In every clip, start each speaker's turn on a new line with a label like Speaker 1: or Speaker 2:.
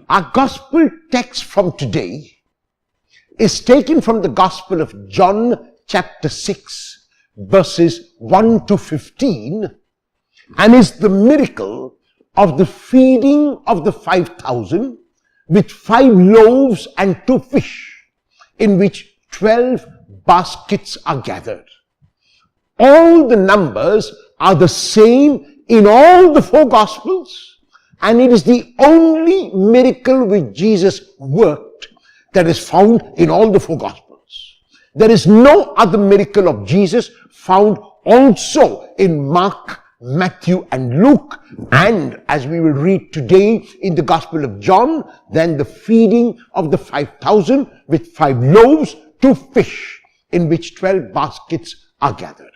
Speaker 1: Our gospel text from today is taken from the Gospel of John chapter 6 verses 1 to 15 and is the miracle of the feeding of the 5,000 with 5 loaves and 2 fish, in which 12 baskets are gathered. All the numbers are the same in all the 4 Gospels, and it is the only miracle which Jesus worked that is found in all the 4 Gospels. There is no other miracle of Jesus found also in Mark, Matthew and Luke, and as we will read today in the Gospel of John, then the feeding of the 5,000 with 5 loaves, 2 fish, in which 12 baskets are gathered.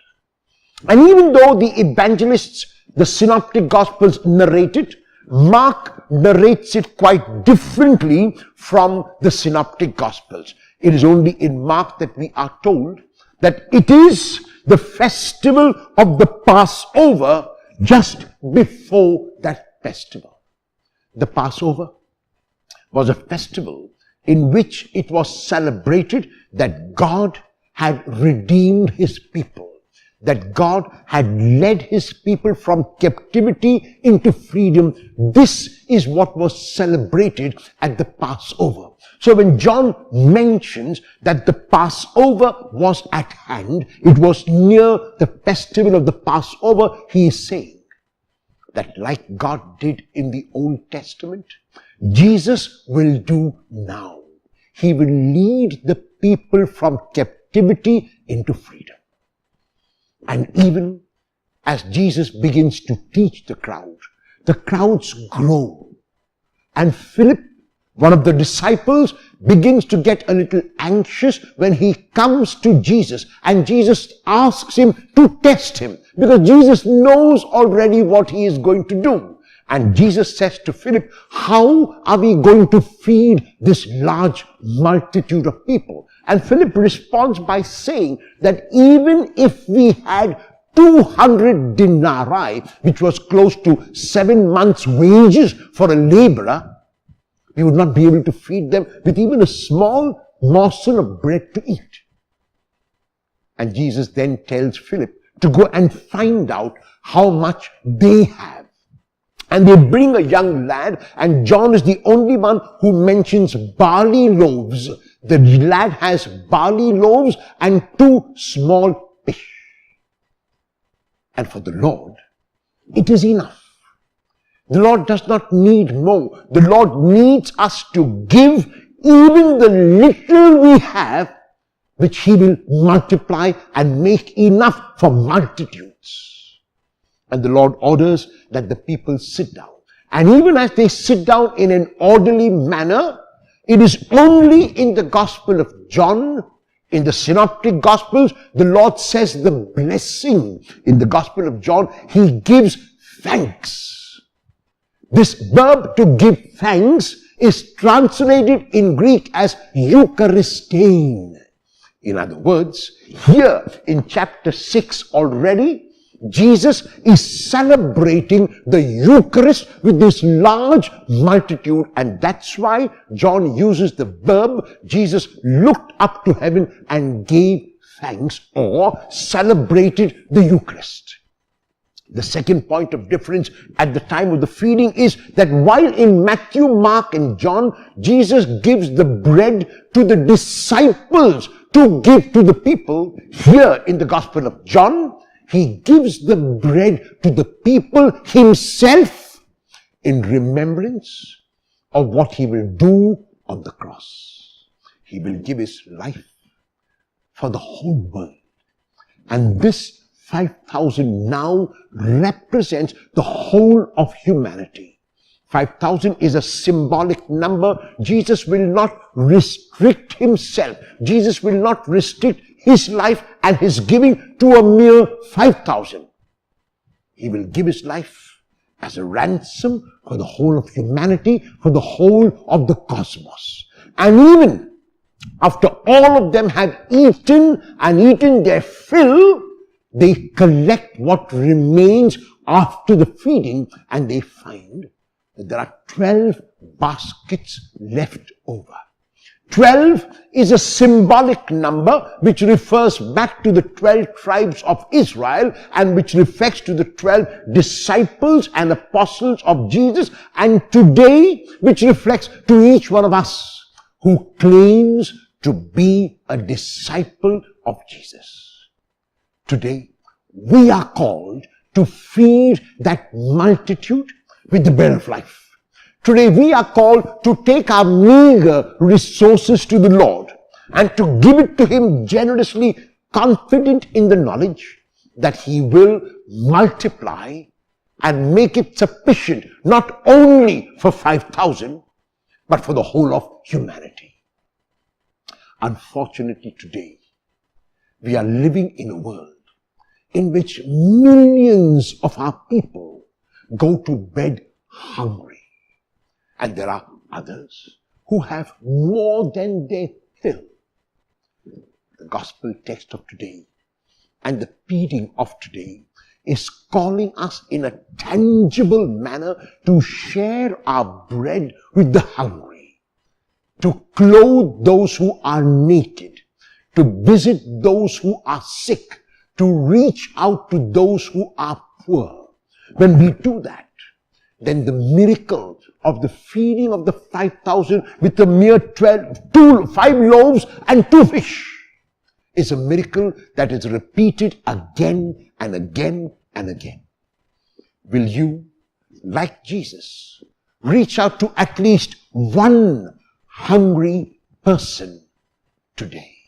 Speaker 1: And even though the evangelists, the synoptic Gospels narrate it, Mark narrates it quite differently from the synoptic Gospels. It is only in Mark that we are told that it is the festival of the Passover just before that festival. The Passover was a festival in which it was celebrated that God had redeemed his people, that God had led his people from captivity into freedom. This is what was celebrated at the Passover. So when John mentions that the Passover was at hand, it was near the festival of the Passover, he is saying that like God did in the Old Testament, Jesus will do now. He will lead the people from captivity into freedom. And even as Jesus begins to teach the crowds grow. And Philip, one of the disciples, begins to get a little anxious when he comes to Jesus. And Jesus asks him to test him, because Jesus knows already what he is going to do. And Jesus says to Philip, how are we going to feed this large multitude of people? And Philip responds by saying that even if we had 200 denarii, which was close to 7 months' wages for a laborer, we would not be able to feed them with even a small morsel of bread to eat. And Jesus then tells Philip to go and find out how much they have. And they bring a young lad, and John is the only one who mentions barley loaves. The lad has barley loaves and 2 small fish. And for the Lord, it is enough. The Lord does not need more. The Lord needs us to give even the little we have, which he will multiply and make enough for multitudes. And the Lord orders that the people sit down. And even as they sit down in an orderly manner, it is only in the Gospel of John, in the Synoptic Gospels, the Lord says the blessing. In the Gospel of John, he gives thanks. This verb to give thanks is translated in Greek as Eucharistein. In other words, here in chapter 6 already, Jesus is celebrating the Eucharist with this large multitude, and that's why John uses the verb, Jesus looked up to heaven and gave thanks, or celebrated the Eucharist. The second point of difference at the time of the feeding is that while in Matthew, Mark and John, Jesus gives the bread to the disciples to give to the people, here in the Gospel of John, he gives the bread to the people himself in remembrance of what he will do on the cross. He will give his life for the whole world. And this 5,000 now represents the whole of humanity. 5,000 is a symbolic number. Jesus will not restrict himself. Jesus will not restrict his life and his giving to a mere 5,000. He will give his life as a ransom for the whole of humanity, for the whole of the cosmos. And even after all of them have eaten and eaten their fill, they collect what remains after the feeding, and they find that there are 12 baskets left over. 12 is a symbolic number which refers back to the 12 tribes of Israel and which reflects to the 12 disciples and apostles of Jesus, and today which reflects to each one of us who claims to be a disciple of Jesus. Today we are called to feed that multitude with the bread of life. Today we are called to take our meager resources to the Lord and to give it to Him generously, confident in the knowledge that He will multiply and make it sufficient not only for 5,000 but for the whole of humanity. Unfortunately today we are living in a world in which millions of our people go to bed hungry. And there are others who have more than their fill. The gospel text of today and the feeding of today is calling us in a tangible manner to share our bread with the hungry, to clothe those who are naked, to visit those who are sick, to reach out to those who are poor. When we do that, then the miracle of the feeding of the 5,000 with a mere 5 loaves and 2 fish is a miracle that is repeated again and again and again. Will you, like Jesus, reach out to at least one hungry person today?